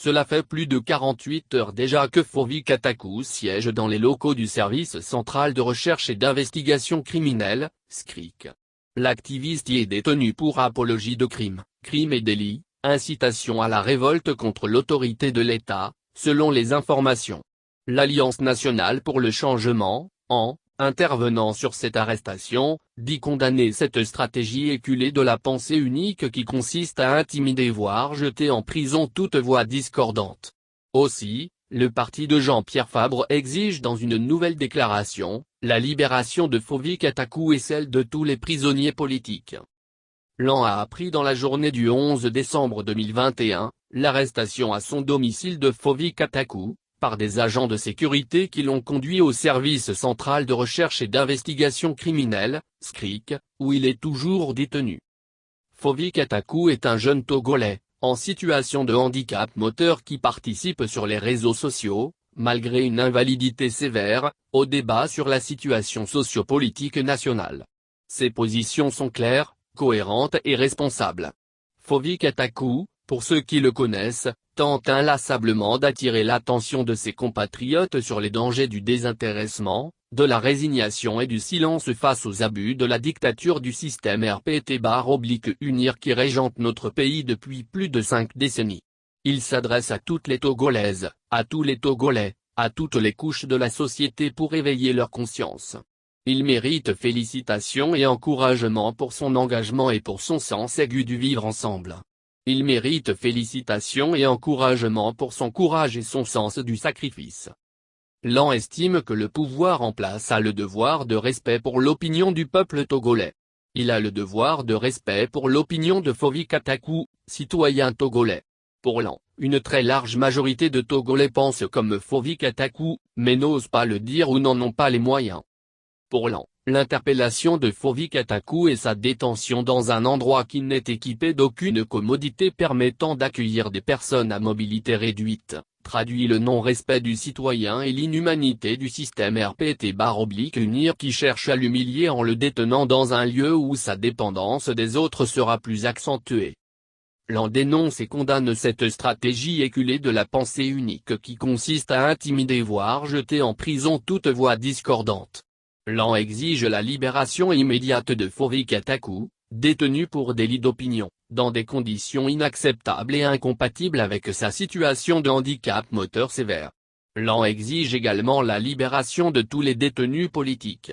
Cela fait plus de 48 heures déjà que Fauvi Katakou siège dans les locaux du Service central de recherche et d'investigation criminelle, SCRIC. L'activiste y est détenu pour apologie de crimes et délits, incitation à la révolte contre l'autorité de l'État, selon les informations. L'Alliance nationale pour le changement, intervenant sur cette arrestation, dit condamner cette stratégie éculée de la pensée unique qui consiste à intimider voire jeter en prison toute voix discordante. Aussi, le parti de Jean-Pierre Fabre exige dans une nouvelle déclaration, la libération de Fauvi Katakou et celle de tous les prisonniers politiques. L'AN a appris dans la journée du 11 décembre 2021, l'arrestation à son domicile de Fauvi Katakou, par des agents de sécurité qui l'ont conduit au Service central de recherche et d'investigation criminelle, SCRIC, où il est toujours détenu. Fauvi Katakou est un jeune Togolais, en situation de handicap moteur qui participe sur les réseaux sociaux, malgré une invalidité sévère, au débat sur la situation sociopolitique nationale. Ses positions sont claires, cohérentes et responsables. Fauvi Katakou, pour ceux qui le connaissent, tente inlassablement d'attirer l'attention de ses compatriotes sur les dangers du désintéressement, de la résignation et du silence face aux abus de la dictature du système RPT-UNIR qui régente notre pays depuis plus de 5 décennies. Il s'adresse à toutes les Togolaises, à tous les Togolais, à toutes les couches de la société pour éveiller leur conscience. Il mérite félicitations et encouragement pour son engagement et pour son sens aigu du vivre ensemble. Il mérite félicitations et encouragement pour son courage et son sens du sacrifice. L'AN estime que le pouvoir en place a le devoir de respect pour l'opinion du peuple togolais. Il a le devoir de respect pour l'opinion de Fauvi Katakou, citoyen togolais. Pour l'AN, une très large majorité de Togolais pensent comme Fauvi Katakou, mais n'osent pas le dire ou n'en ont pas les moyens. Pour l'AN, l'interpellation de Fauvi Katakou et sa détention dans un endroit qui n'est équipé d'aucune commodité permettant d'accueillir des personnes à mobilité réduite, traduit le non-respect du citoyen et l'inhumanité du système RPT-UNIR qui cherche à l'humilier en le détenant dans un lieu où sa dépendance des autres sera plus accentuée. L'AN dénonce et condamne cette stratégie éculée de la pensée unique qui consiste à intimider voire jeter en prison toute voix discordante. L'AN exige la libération immédiate de Fauvi Katakou, détenu pour délit d'opinion, dans des conditions inacceptables et incompatibles avec sa situation de handicap moteur sévère. L'AN exige également la libération de tous les détenus politiques.